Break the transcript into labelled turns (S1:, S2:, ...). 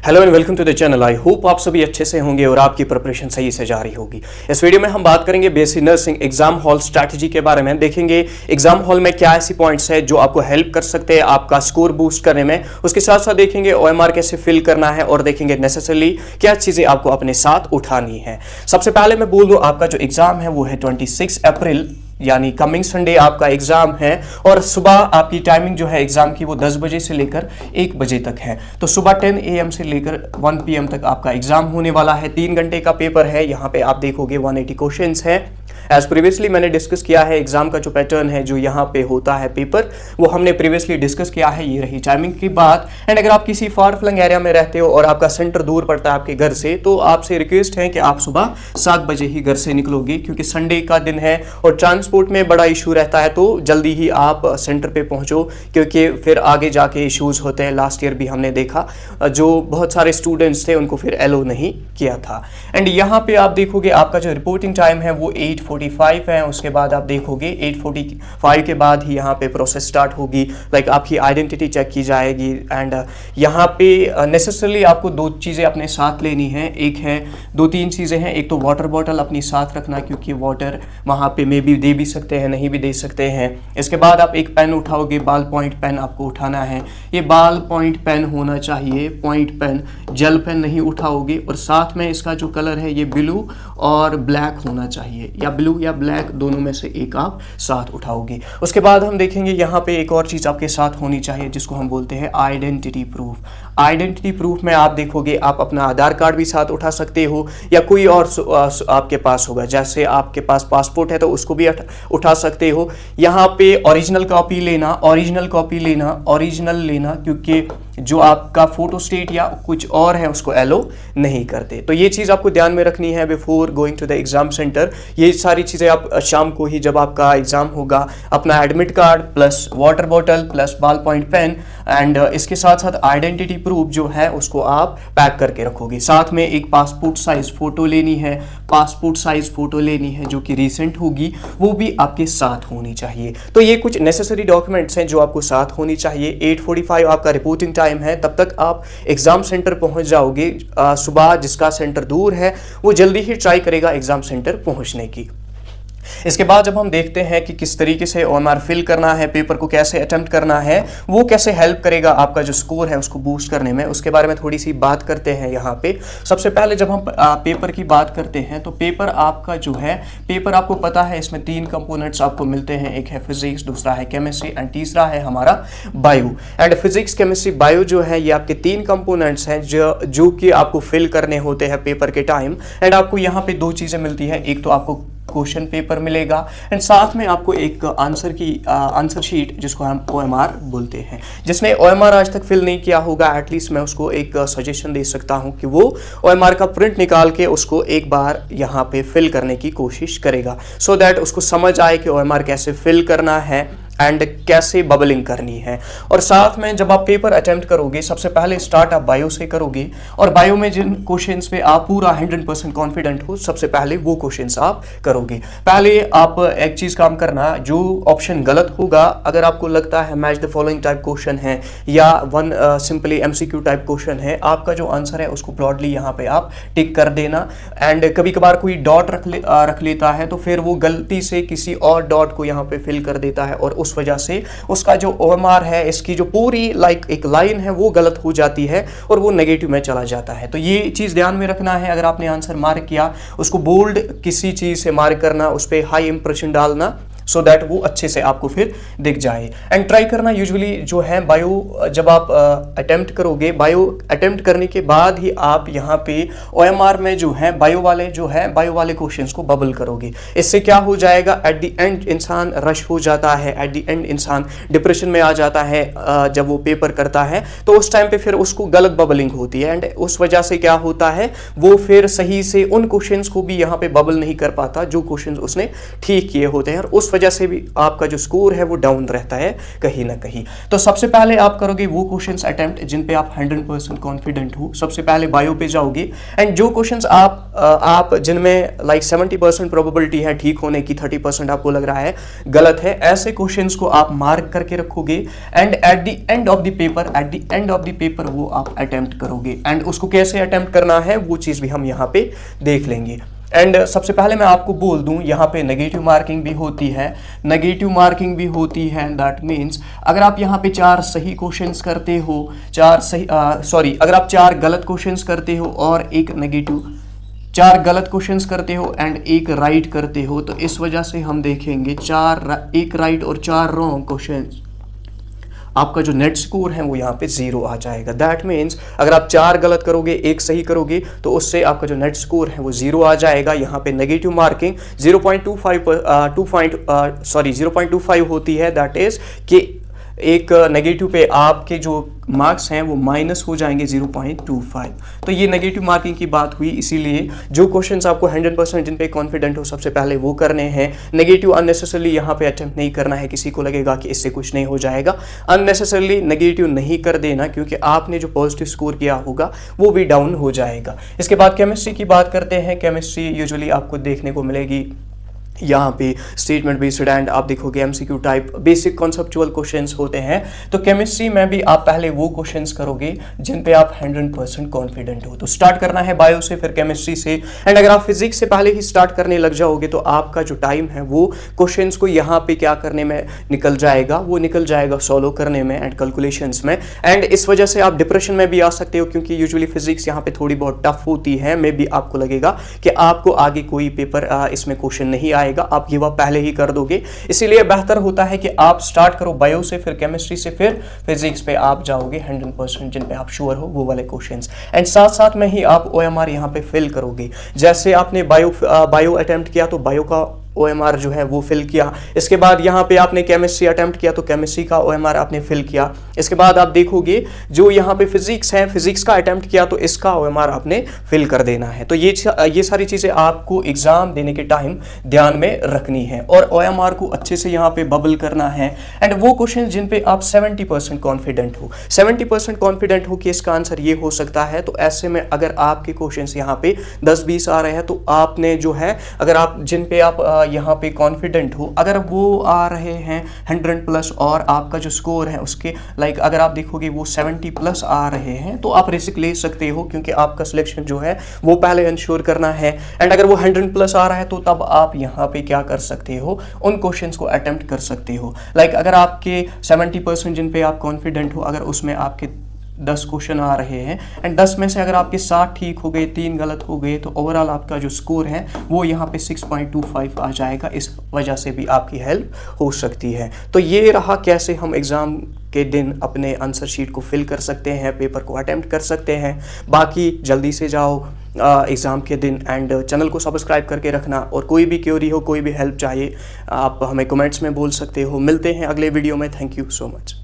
S1: Hello and welcome to the channel. I hope आप सभी अच्छे से होंगे और आपकी प्रिपरेशन सही से जारी होगी। इस वीडियो में हम बात करेंगे BSc nursing exam hall strategy के बारे में। देखेंगे एग्जाम हॉल में क्या ऐसी पॉइंट्स है जो आपको हेल्प कर सकते हैं आपका स्कोर बूस्ट करने में। उसके साथ साथ देखेंगे ओएमआर कैसे फिल करना है और देखेंगे नेसेसरली क्या चीजें आपको अपने साथ उठानी है। सबसे पहले मैं बोल दूं, आपका जो एग्जाम है वो है 26 अप्रैल यानी कमिंग संडे आपका एग्जाम है और सुबह आपकी टाइमिंग जो है एग्जाम की वो 10 बजे से लेकर 1 बजे तक है। तो सुबह 10 AM से लेकर 1 PM तक आपका एग्जाम होने वाला है। 3 घंटे का पेपर है। यहाँ पे आप देखोगे 180 क्वेश्चंस हैं। एज प्रीवियसली मैंने डिस्कस किया है एग्जाम का जो पैटर्न है जो यहाँ पे होता है पेपर, वो हमने प्रीवियसली डिस्कस किया है। ये रही टाइमिंग की बात। एंड अगर आप किसी फार फ्लंग एरिया में रहते हो और आपका सेंटर दूर पड़ता है आपके घर से, तो आपसे रिक्वेस्ट है कि आप सुबह 7 बजे ही घर से निकलोगे, क्योंकि संडे का दिन है और ट्रांसपोर्ट में बड़ा इशू रहता है। तो जल्दी ही आप सेंटर पे पहुंचो, क्योंकि फिर आगे जाके इश्यूज होते हैं। लास्ट ईयर भी हमने देखा जो बहुत सारे स्टूडेंट्स थे उनको फिर एलो नहीं किया था। एंड यहाँ पे आप देखोगे आपका जो रिपोर्टिंग टाइम है वो 8:45 है। उसके बाद आप देखोगे 8:45 के बाद ही यहाँ पे प्रोसेस स्टार्ट होगी। लाइक आपकी आइडेंटिटी चेक की जाएगी। एंड यहाँ पे नेसेसरली आपको 2 चीज़ें अपने साथ लेनी है। एक है 2-3 चीज़ें हैं। एक तो वाटर बॉटल अपनी साथ रखना, क्योंकि वाटर वहाँ पे मे भी दे भी सकते हैं, नहीं भी दे सकते हैं। इसके बाद आप एक पेन उठाओगे, बाल पॉइंट पेन आपको उठाना है। ये बाल पॉइंट पेन होना चाहिए, पॉइंट पेन, जेल पेन नहीं उठाओगे। और साथ में इसका जो कलर है ये ब्लू और ब्लैक होना चाहिए, या ब्लू या ब्लैक दोनों में से एक आप साथ उठाओगे। उसके बाद हम देखेंगे यहाँ पे एक और चीज़ आपके साथ होनी चाहिए जिसको हम बोलते हैं आइडेंटिटी प्रूफ। आइडेंटिटी प्रूफ में आप देखोगे आप अपना आधार कार्ड भी साथ उठा सकते हो या कोई और आपके पास होगा। जैसे आपके पास पासपोर्ट है तो उसको भी उठा सकते हो। यहाँ पे ओरिजिनल कॉपी लेना, ओरिजिनल लेना, क्योंकि जो आपका फोटो स्टेट या कुछ और है उसको एलो नहीं करते। तो ये चीज़ आपको ध्यान में रखनी है before going to the exam centre. ये सारी चीज़ें आप शाम को ही जब आपका एग्जाम होगा अपना admit card plus water bottle plus बाल पॉइंट पेन एंड इसके साथ साथ आइडेंटिटी प्रूफ जो है उसको आप पैक करके रखोगे। साथ में एक पासपोर्ट साइज फोटो लेनी है, जो कि रिसेंट होगी, वो भी आपके साथ होनी चाहिए। तो ये कुछ नेसेसरी डॉक्यूमेंट्स हैं जो आपको साथ होनी चाहिए। 8:45 आपका रिपोर्टिंग टाइम है, तब तक आप एग्जाम सेंटर पहुंच जाओगे। सुबह जिसका सेंटर दूर है वो जल्दी ही ट्राई करेगा एग्जाम सेंटर पहुंचने की। इसके बाद जब हम देखते हैं कि किस तरीके से ओएमआर फिल करना है, पेपर को कैसे अटेम्प्ट करना है, वो कैसे हेल्प करेगा आपका जो स्कोर है उसको बूस्ट करने में, उसके बारे में थोड़ी सी बात करते हैं। यहाँ पे सबसे पहले जब हम पेपर की बात करते हैं तो पेपर आपका जो है, पेपर आपको पता है इसमें 3 कंपोनेंट्स आपको मिलते हैं। एक है फिजिक्स, दूसरा है केमिस्ट्री एंड तीसरा है हमारा bio. And physics, chemistry, bio जो है ये आपके 3 कंपोनेंट्स हैं जो कि आपको फिल करने होते हैं पेपर के टाइम। एंड आपको यहाँ पे 2 चीज़ें मिलती है। एक तो आपको क्वेश्चन पेपर मिलेगा एंड साथ में आपको एक आंसर शीट जिसको हम ओएमआर बोलते हैं। जिसने ओएमआर आज तक फिल नहीं किया होगा, एटलीस्ट मैं उसको एक सजेशन दे सकता हूं कि वो ओएमआर का प्रिंट निकाल के उसको एक बार यहाँ पे फिल करने की कोशिश करेगा, सो दैट उसको समझ आए कि ओएमआर कैसे फिल करना है एंड कैसे बबलिंग करनी है। और साथ में जब आप पेपर अटेम्प्ट करोगे सबसे पहले स्टार्ट आप बायो से करोगे और बायो में जिन क्वेश्चंस पे आप पूरा 100% कॉन्फिडेंट हो सबसे पहले वो क्वेश्चंस आप करोगे। पहले आप एक चीज़ काम करना, जो ऑप्शन गलत होगा, अगर आपको लगता है match the following type question है या सिंपली MCQ टाइप क्वेश्चन है, आपका जो आंसर है उसको ब्रॉडली यहाँ पे आप टिक कर देना। एंड कभी कभार कोई डॉट रख लेता है तो फिर वो गलती से किसी और डॉट को यहाँ पे फिल कर देता है और उस वजह से उसका जो ओएमआर है, इसकी जो पूरी एक लाइन है वो गलत हो जाती है और वो नेगेटिव में चला जाता है। तो ये चीज़ ध्यान में रखना है। अगर आपने आंसर मार्क किया उसको बोल्ड किसी चीज़ से मार्क करना, उस पर हाई इंप्रेशन डालना, सो दैट वो अच्छे से आपको फिर दिख जाए। एंड ट्राई करना यूजुअली जो है बायो जब आप अटेम्प्ट करोगे, बायो अटेम्प्ट करने के बाद ही आप यहाँ पे ओएमआर में जो है बायो वाले क्वेश्चंस को बबल करोगे। इससे क्या हो जाएगा, एट द एंड इंसान रश हो जाता है, एट द एंड इंसान डिप्रेशन में आ जाता है जब वो पेपर करता है, तो उस टाइम पे फिर उसको गलत बबलिंग होती है। एंड उस वजह से क्या होता है, वो फिर सही से उन क्वेश्चंस को भी यहाँ पे बबल नहीं कर पाता जो क्वेश्चंस उसने ठीक किए होते हैं, और उस वजह से भी आपका जो स्कोर है वो डाउन रहता है कहीं ना कहीं। तो सबसे पहले आप करोगे वो क्वेश्चंस अटेम्प्ट जिन पे आप 100% कॉन्फिडेंट हो। सबसे पहले बायो पे जाओगे एंड जो क्वेश्चंस आप जिनमें लाइक 70% प्रोबेबिलिटी है ठीक होने की, 30% आपको लग रहा है गलत है, ऐसे क्वेश्चंस को आप मार्क करके रखोगे and at the end of the paper वो आप अटेम्प्ट करोगे। एंड उसको कैसे अटेम्प्ट करना है वो चीज भी हम यहाँ पे देख लेंगे। एंड सबसे पहले मैं आपको बोल दूं, यहाँ पे नेगेटिव मार्किंग भी होती है, दैट मीन्स अगर आप यहाँ पे 4 सही क्वेश्चंस करते हो, अगर आप 4 गलत क्वेश्चंस करते हो और एक नेगेटिव, 4 गलत क्वेश्चंस करते हो एंड एक राइट करते हो, तो इस वजह से हम देखेंगे 1 राइट और 4 रॉन्ग क्वेश्चंस, आपका जो नेट स्कोर है वो यहाँ पे 0 आ जाएगा। दैट मीन्स अगर आप 4 गलत करोगे 1 सही करोगे तो उससे आपका जो नेट स्कोर है वो 0 आ जाएगा। यहाँ पे नेगेटिव मार्किंग 0.25 होती है। दैट इज कि एक नेगेटिव पे आपके जो मार्क्स हैं वो माइनस हो जाएंगे 0.25। तो ये नेगेटिव मार्किंग की बात हुई। इसीलिए जो क्वेश्चंस आपको 100% जिन पे कॉन्फिडेंट हो सबसे पहले वो करने हैं। नेगेटिव अननेसेसरली यहाँ पे अटेम्प्ट नहीं करना है। किसी को लगेगा कि इससे कुछ नहीं हो जाएगा, अननेसेसरली नेगेटिव नहीं कर देना, क्योंकि आपने जो पॉजिटिव स्कोर किया होगा वो भी डाउन हो जाएगा। इसके बाद केमिस्ट्री की बात करते हैं। केमिस्ट्री यूजुअली आपको देखने को मिलेगी यहाँ पे स्टेटमेंट बेस्ड एंड आप देखोगे MCQ type basic conceptual questions होते हैं। तो केमिस्ट्री में भी आप पहले वो क्वेश्चंस करोगे जिन पे आप 100% कॉन्फिडेंट हो। तो स्टार्ट करना है बायो से, फिर केमिस्ट्री से। एंड अगर आप फिजिक्स से पहले ही स्टार्ट करने लग जाओगे तो आपका जो टाइम है वो क्वेश्चंस को यहाँ पे क्या करने में निकल जाएगा, वो निकल जाएगा सॉल्व करने में एंड कैलकुलेशंस में। एंड इस वजह से आप डिप्रेशन में भी आ सकते हो, क्योंकि यूजुअली फिजिक्स यहाँ पे थोड़ी बहुत टफ होती है। मे भी आपको लगेगा कि आपको आगे कोई पेपर इसमें क्वेश्चन नहीं आएगा, आप ये वह पहले ही कर दोगे। इसीलिए बेहतर होता है कि आप स्टार्ट करो बायो से, फिर केमिस्ट्री से, फिर फिजिक्स पे आप जाओगे 100% जिन पे आप श्योर हो वो वाले क्वेश्चंस। एंड साथ साथ में ही आप ओएमआर यहाँ पे फिल करोगे। जैसे आपने बायो अटेम्प्ट किया तो बायो का OMR जो है वो फिल किया। इसके बाद यहाँ पे आपने केमिस्ट्री अटेम्प्ट किया तो केमिस्ट्री का OMR आपने फिल किया। इसके बाद आप देखोगे जो यहाँ पे फिजिक्स है, फिजिक्स का अटेम्प्ट किया तो इसका OMR आपने फिल कर देना है। तो ये सारी चीज़ें आपको एग्जाम देने के टाइम ध्यान में रखनी है और OMR को अच्छे से यहाँ पे बबल करना है। एंड वो क्वेश्चन जिन पे आप 70% कॉन्फिडेंट हो, 70% कॉन्फिडेंट हो कि इसका आंसर ये हो सकता है, तो ऐसे में अगर आपके क्वेश्चन यहाँ पे 10-20 आ रहे हैं तो आपने जो है, अगर आप जिन पे आप यहाँ पे कॉन्फिडेंट हो, अगर वो आ रहे हैं 100+ और आपका जो स्कोर है उसके लाइक अगर आप देखोगे वो 70+ आ रहे हैं, तो आप रिस्क ले सकते हो, क्योंकि आपका सिलेक्शन जो है वो पहले इंश्योर करना है। एंड अगर वो 100+ आ रहा है तो तब आप यहाँ पे क्या कर सकते हो, उन क्वेश्चंस को अटेम्प्ट कर सकते हो। लाइक अगर आपके 70% जिन पे आप कॉन्फिडेंट हो, अगर उसमें आपके 10 क्वेश्चन आ रहे हैं एंड 10 में से अगर आपके 7 ठीक हो गए, 3 गलत हो गए, तो ओवरऑल आपका जो स्कोर है वो यहाँ पे 6.25 आ जाएगा। इस वजह से भी आपकी हेल्प हो सकती है। तो ये रहा कैसे हम एग्ज़ाम के दिन अपने आंसर शीट को फिल कर सकते हैं, पेपर को अटेम्प्ट कर सकते हैं। बाकी जल्दी से जाओ एग्ज़ाम के दिन एंड चैनल को सब्सक्राइब करके रखना। और कोई भी क्वेरी हो, कोई भी हेल्प चाहिए, आप हमें कमेंट्स में बोल सकते हो। मिलते हैं अगले वीडियो में। Thank you so much.